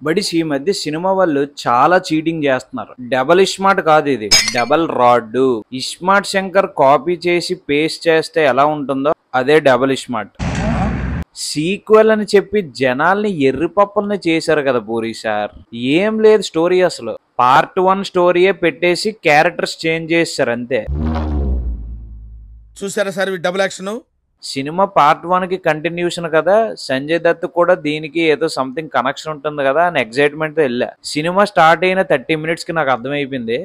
But ఈ మధ్య cinema వాళ్ళు చాలా చీటింగ్ చేస్తున్నారు. డబల్ ఇస్మార్ట్ కాదు, ఇది double rod. ISmart Shankar copy చేసి పేస్ట్ చేస్తే ఎలా ఉంటుందో అదే డబల్ ఇస్మార్ట్. సీక్వెల్ అని చెప్పి జనాల్ని ఎర్రిపప్పల్ని చేశారు కదా పూరి సార్. ఏం లేదు స్టోరీ, అసలు పార్ట్ 1 స్టోరీయే పెట్టేసి క్యారెక్టర్స్ చేంజ్ చేస్తారు అంతే. చూసారా sir double action? Cinema part 1 కి కంటిన్యూషన్ కదా, సంజయ్ దత్ కూడా దీనికి ఏదో సంథింగ్ కనెక్షన్ ఉంటుంది కదా అని ఎక్సైట్మెంట్ తో వెళ్ళా. సినిమా స్టార్ట్ అయిన 30 minutes కి నాకు అర్థమైపోయింది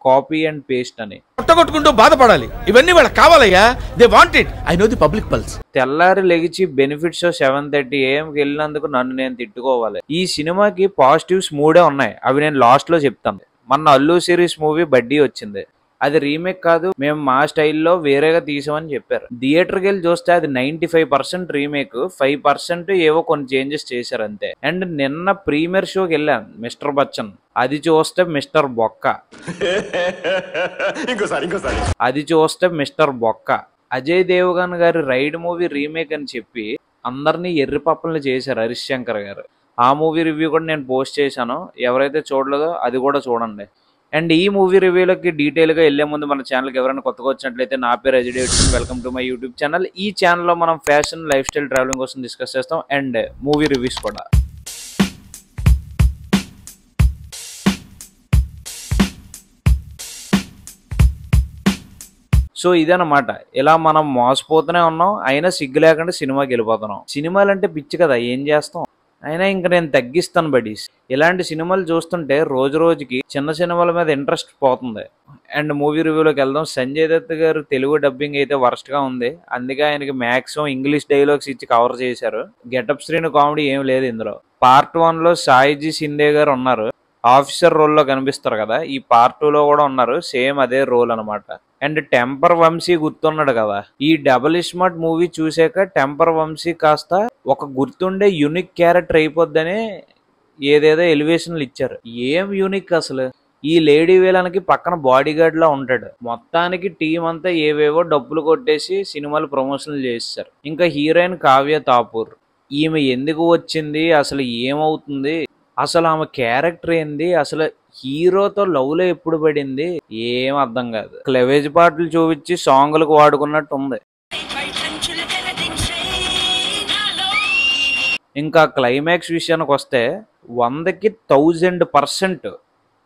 కాపీ అండ్ పేస్ట్ అని. కొట్టుకుంటూ బాధపడాలి, ఇవన్నీ వాళ్ళకి కావాలయ్యా. They want it. I know the public pulse. తెల్లారి లెగిచి బెనిఫిట్ షో 7:30 AM కి వెళ్ళినందుకు నన్ను నేను తిట్టుకోవాలి. ఈ సినిమాకి పాజిటివ్స్ 3 ఉన్నాయి, అవి నేను లాస్ట్ లో చెప్తాను. మొన్న అల్లు సిరీస్ మూవీ బడ్డీ వచ్చింది, అది రీమేక్ కాదు, మేము మా స్టైల్లో వేరేగా తీసామని చెప్పారు. థియేటర్కి వెళ్ళి చూస్తే అది 95% రీమేక్, 5% ఏవో కొన్ని చేంజెస్ చేశారు అంతే. అండ్ నిన్న ప్రీమియర్ షోకి వెళ్ళాను మిస్టర్ బచ్చన్, అది చూస్తే మిస్టర్ బొక్క. అది చూస్తే మిస్టర్ బొక్క. అజయ్ దేవగన్ గారి రైడ్ మూవీ రీమేక్ అని చెప్పి అందరినీ ఎర్రిపప్పల్ని చేశారు హరీష్ శంకర్ గారు. ఆ మూవీ రివ్యూ కూడా నేను పోస్ట్ చేశాను, ఎవరైతే చూడలేదో అది కూడా చూడండి. అండ్ ఈ మూవీ రివ్యూలకి డీటెయిల్గా వెళ్లే ముందు మన ఛానల్కి ఎవరైనా కొత్తగా వచ్చినట్లయితే నా పేరు Ajay Davidson, welcome to my YouTube channel. ఈ ఛానల్లో మనం ఫ్యాషన్, లైఫ్ స్టైల్, ట్రావెలింగ్ కోసం డిస్కస్ చేస్తాం అండ్ మూవీ రివ్యూస్ కూడా. సో ఇదన్నమాట, ఇలా మనం మోసపోతూనే ఉన్నాం, అయినా సిగ్గు లేకుండా సినిమాకి వెళ్ళిపోతున్నాం. సినిమాలు అంటే పిచ్చి కదా, ఏం చేస్తాం. అయినా ఇంకా నేను తగ్గిస్తాను బడీస్. ఇలాంటి సినిమాలు చూస్తుంటే రోజు రోజుకి చిన్న సినిమాల మీద ఇంట్రెస్ట్ పోతుంది. అండ్ మూవీ రివ్యూలోకి వెళ్దాం. సంజయ్ దత్ గారు తెలుగు డబ్బింగ్ అయితే వర్స్ట్ గా ఉంది, అందుకే ఆయనకి మాక్సిమం ఇంగ్లీష్ డైలాగ్స్ ఇచ్చి కవర్ చేశారు. గెటప్ శ్రీను కామెడీ ఏం లేదు ఇందులో. పార్ట్ 1 లో సాయిజీ సిందే గారు ఉన్నారు, ఆఫీసర్ రోల్లో కనిపిస్తారు కదా. ఈ పార్ట్ 2 లో కూడా ఉన్నారు, సేమ్ అదే రోల్ అనమాట. అండ్ టెంపర్ వంశీ గుర్తున్నాడు కదా. ఈ డబుల్ ఇస్మార్ట్ మూవీ చూసాక టెంపర్ వంశీ కాస్త ఒక గుర్తుండే యూనిక్ క్యారెక్టర్ అయిపోద్దని ఏదేదో ఎలివేషన్లు ఇచ్చారు. ఏం యూనిక్ అసలు. ఈ లేడీ వేలానికి పక్కన బాడీ గార్డ్ లా ఉంటాడు. మొత్తానికి టీం అంతా ఏవేవో డబ్బులు కొట్టేసి సినిమాలు ప్రమోషన్లు చేస్తారు. ఇంకా హీరోయిన్ కావ్య తాపూర్, ఈమె ఎందుకు వచ్చింది, అసలు ఏమవుతుంది, అసలు ఆమె క్యారెక్టర్ ఏంది, అసలు హీరోతో లవ్ లో ఎప్పుడు పడింది, ఏం అర్థం కాదు. క్లెవేజ్ పాటలు చూపించి సాంగులకు వాడుకున్నట్టు ఉంది. ఇంకా క్లైమాక్స్ విషయానికి వస్తే 100కి 1000%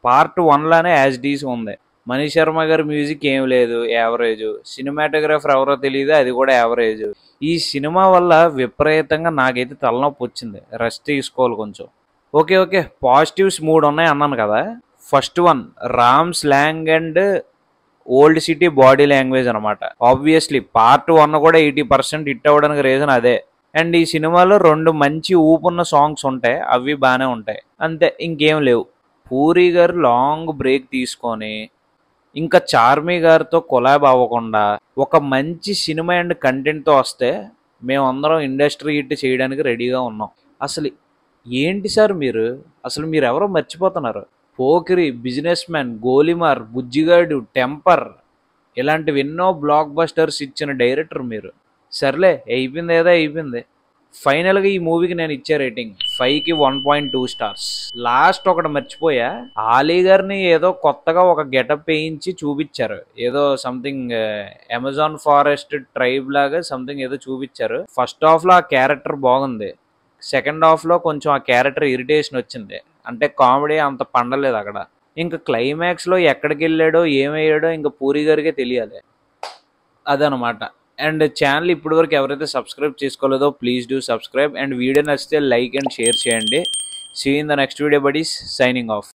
పార్ట్ 1 లానే యాజ్ డీస్ ఉంది. మనీష్ శర్మ గారి మ్యూజిక్ ఏం లేదు, యావరేజ్. సినిమాటోగ్రాఫర్ ఎవరో తెలియదు, అది కూడా యావరేజ్. ఈ సినిమా వల్ల విపరీతంగా నాకైతే తలనొప్పి వచ్చింది, రెస్ట్ తీసుకోవాలి కొంచెం. ఓకే పాజిటివ్స్ 3 ఉన్నాయి అన్నాను కదా. First one, Ram slang and old city body language అనమాట. ఆబ్వియస్లీ పార్ట్ 1 కూడా 80% హిట్ అవ్వడానికి రీజన్ అదే. అండ్ ఈ సినిమాలో 2 మంచి ఊపున్న సాంగ్స్ ఉంటాయి, అవి బాగానే ఉంటాయి అంతే, ఇంకేం లేవు. పూరి గారు లాంగ్ బ్రేక్ తీసుకొని ఇంకా చార్మి గారితో కొలాబ్ అవ్వకుండా ఒక మంచి సినిమా అండ్ కంటెంట్తో వస్తే మేమందరం ఇండస్ట్రీ హిట్ చేయడానికి రెడీగా ఉన్నాం. అసలు ఏంటి సార్ మీరు, అసలు మీరు ఎవరో మర్చిపోతున్నారు. Pokiri, business man, Golimaar, Bujjigadu, temper ఇలాంటివి ఎన్నో బ్లాక్ బస్టర్స్ ఇచ్చిన డైరెక్టర్ మీరు. సర్లే అయిపోయింది ఏదో అయిపోయింది. ఫైనల్గా ఈ మూవీకి నేను ఇచ్చే రేటింగ్ 5కి 1.2 stars. లాస్ట్ ఒకటి మర్చిపోయా, ఆలీ గారిని ఏదో కొత్తగా ఒక గెటప్ వేయించి చూపించారు, ఏదో సంథింగ్ అమెజాన్ ఫారెస్ట్ ట్రైబ్ లాగా సంథింగ్ ఏదో చూపించారు. ఫస్ట్ హాఫ్లో ఆ క్యారెక్టర్ బాగుంది, సెకండ్ హాఫ్లో కొంచెం ఆ క్యారెక్టర్ ఇరిటేషన్ వచ్చింది, అంటే కామెడీ అంత పండలేదు అక్కడ. ఇంకా క్లైమాక్స్లో ఎక్కడికి వెళ్ళాడో ఏమయ్యాడో ఇంకా పూరి గారికే తెలియాలి, అదనమాట. అండ్ ఛానల్ ఇప్పటి వరకు ఎవరైతే సబ్స్క్రైబ్ చేసుకోలేదో please do subscribe. And video నచ్చితే లైక్ అండ్ షేర్ చేయండి. See in the next video buddies, signing of.